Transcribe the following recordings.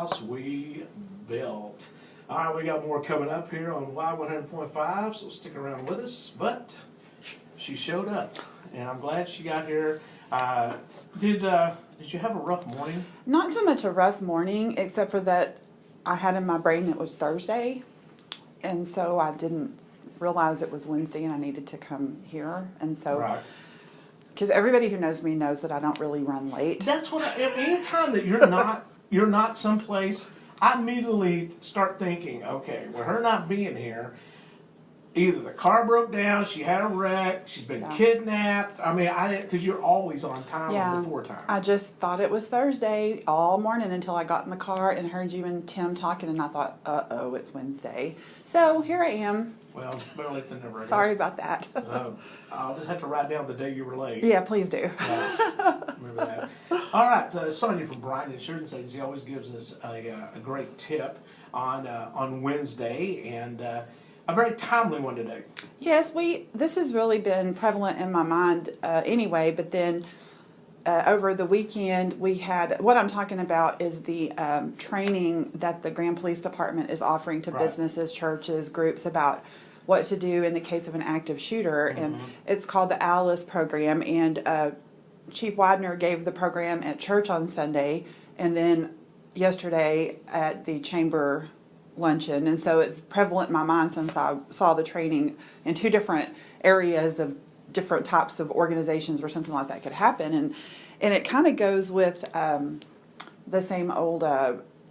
house we built. All right, we got more coming up here on Y100.5, so stick around with us. But she showed up, and I'm glad she got here. Did you have a rough morning? Not so much a rough morning, except for that I had in my brain it was Thursday, and so I didn't realize it was Wednesday and I needed to come here. And so, because everybody who knows me knows that I don't really run late. That's what anytime that you're not someplace, I immediately start thinking, okay, with her not being here, either the car broke down, she had a wreck, she's been kidnapped. I mean, because you're always on time or before time. I just thought it was Thursday all morning until I got in the car and heard you and Tim talking, and I thought, uh-oh, it's Wednesday. So here I am. Well, better late than never. Sorry about that. I'll just have to write down the day you were late. Yeah, please do. Remember that. All right, Sonia from Bryan Insurance Agency always gives us a great tip on Wednesday, and a very timely one today. Yes, this has really been prevalent in my mind anyway, but then over the weekend we had, what I'm talking about is the training that the Graham Police Department is offering to businesses, churches, groups about what to do in the case of an active shooter, and it's called the ALICE program, and Chief Widener gave the program at church on Sunday, and then yesterday at the chamber luncheon, and so it's prevalent in my mind since I saw the training in two different areas of different types of organizations where something like that could happen, and it kind of goes with the same old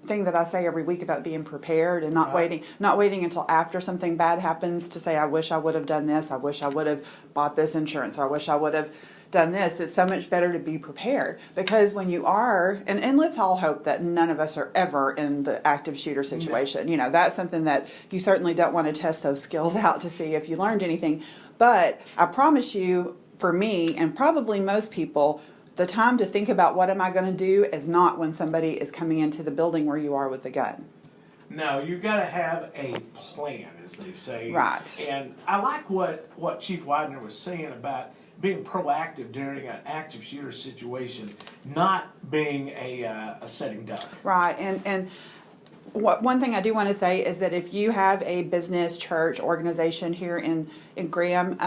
thing that I say every week about being prepared and not waiting until after something bad happens to say, I wish I would have done this, I wish I would have bought this insurance, or I wish I would have done this. It's so much better to be prepared, because when you are, and let's all hope that none of us are ever in the active shooter situation. You know, that's something that you certainly don't want to test those skills out to see if you learned anything. But I promise you, for me, and probably most people, the time to think about what am I going to do is not when somebody is coming into the building where you are with the gun. No, you've got to have a plan, as they say. Right. And I like what Chief Widener was saying about being proactive during an active shooter situation, not being a sitting duck. Right, and one thing I do want to say is that if you have a business, church, organization here in Graham,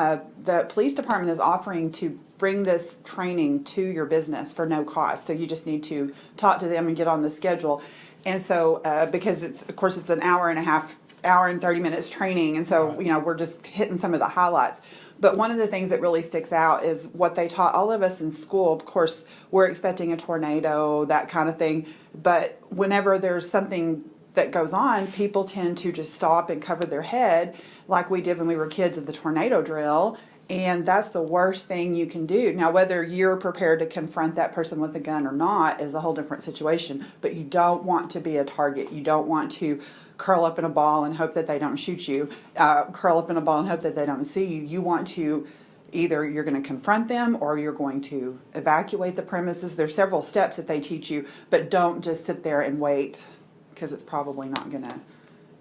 the police department is offering to bring this training to your business for no cost. So you just need to talk to them and get on the schedule. And so because it's an hour and 30 minutes training, and so we're just hitting some of the highlights. But one of the things that really sticks out is what they taught all of us in school. Of course, we're expecting a tornado, that kind of thing. But whenever there's something that goes on, people tend to just stop and cover their head like we did when we were kids at the tornado drill. And that's the worst thing you can do. Now, whether you're prepared to confront that person with a gun or not is a whole different situation. But you don't want to be a target. You don't want to curl up in a ball and hope that they don't shoot you. Curl up in a ball and hope that they don't see you. You want to either you're going to confront them or you're going to evacuate the premises. There's several steps that they teach you, but don't just sit there and wait, because it's probably not going to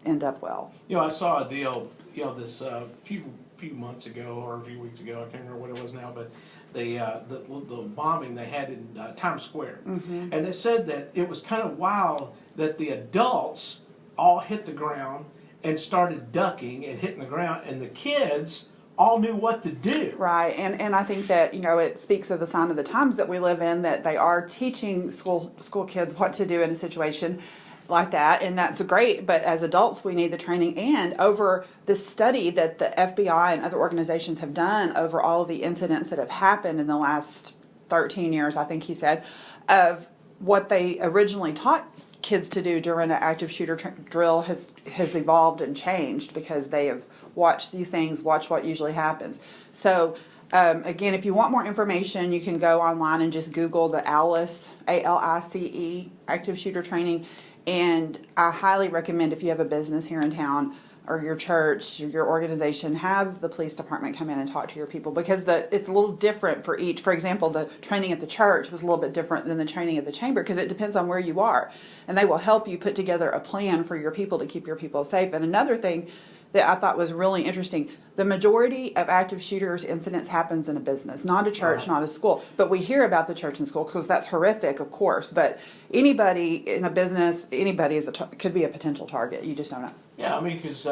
end up well. I saw a deal, this few months ago or a few weeks ago, I can't remember what it was now, but the bombing they had in Times Square. And they said that it was kind of wild that the adults all hit the ground and started ducking and hitting the ground, and the kids all knew what to do. Right, and I think that it speaks of the sign of the times that we live in, that they are teaching school kids what to do in a situation like that, and that's great. But as adults, we need the training. And over the study that the FBI and other organizations have done over all of the incidents that have happened in the last 13 years, I think he said, of what they originally taught kids to do during an active shooter drill has evolved and changed, because they have watched these things, watched what usually happens. So again, if you want more information, you can go online and just Google the ALICE, ALICE, active shooter training. And I highly recommend, if you have a business here in town or your church or your organization, have the police department come in and talk to your people, because it's a little different for each. For example, the training at the church was a little bit different than the training at the chamber, because it depends on where you are. And they will help you put together a plan for your people to keep your people safe. And another thing that I thought was really interesting. The majority of active shooters incidents happens in a business, not a church, not a school. But we hear about the church and school because that's horrific, of course. But anybody in a business, anybody could be a potential target. You just don't know. Yeah, I mean, because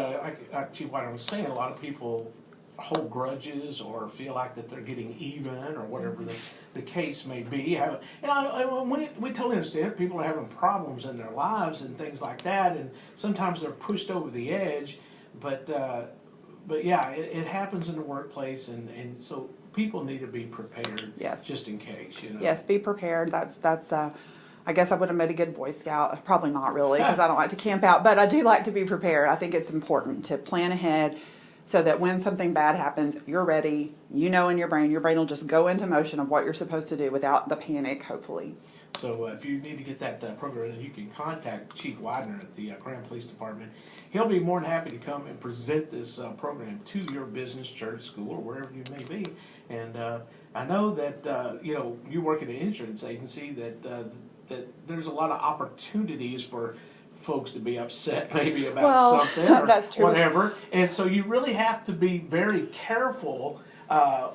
Chief White was saying, a lot of people hold grudges or feel like that they're getting even or whatever the case may be. We totally understand people are having problems in their lives and things like that, and sometimes they're pushed over the edge. But yeah, it happens in the workplace, and so people need to be prepared. Yes. Just in case, you know. Yes, be prepared. That's. I guess I would have made a good Boy Scout. Probably not really, because I don't like to camp out. But I do like to be prepared. I think it's important to plan ahead, so that when something bad happens, you're ready. You know, in your brain will just go into motion of what you're supposed to do without the panic. Hopefully. So if you need to get that program, you can contact Chief Widener at the Graham Police Department. He'll be more than happy to come and present this program to your business, church, school, or wherever you may be. And I know that you work at an insurance agency that there's a lot of opportunities for folks to be upset maybe about something or that's true. Whatever. And so you really have to be very careful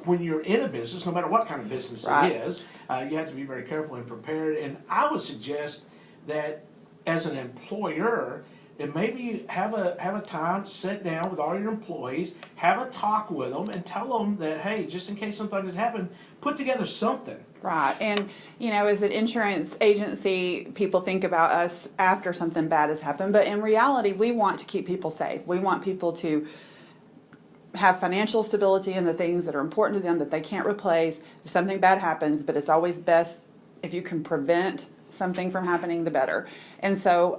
when you're in a business, no matter what kind of business Right. it is. You have to be very careful and prepared. And I would suggest that as an employer, and maybe have a time, sit down with all your employees, have a talk with them, and tell them that, hey, just in case something has happened, put together something. Right. And, as an insurance agency, people think about us after something bad has happened. But in reality, we want to keep people safe. We want people to have financial stability in the things that are important to them that they can't replace if something bad happens. But it's always best if you can prevent something from happening, the better. And so,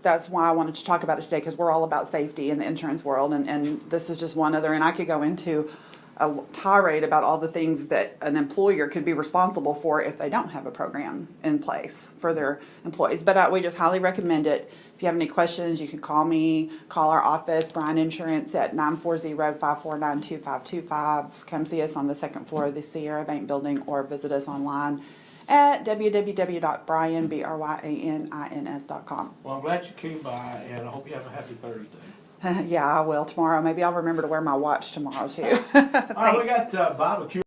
that's why I wanted to talk about it today, because we're all about safety in the insurance world. And this is just one other. And I could go into a tirade about all the things that an employer could be responsible for if they don't have a program in place for their employees. But we just highly recommend it. If you have any questions, you can call me, call our office, Bryan Insurance, at 940-549-2525. Come see us on the second floor of the Sierra Bank building, or visit us online at www.bryanins.com. Well, I'm glad you came by, and I hope you have a happy Thursday. Yeah, I will tomorrow. Maybe I'll remember to wear my watch tomorrow, too. All right, we got barbecue.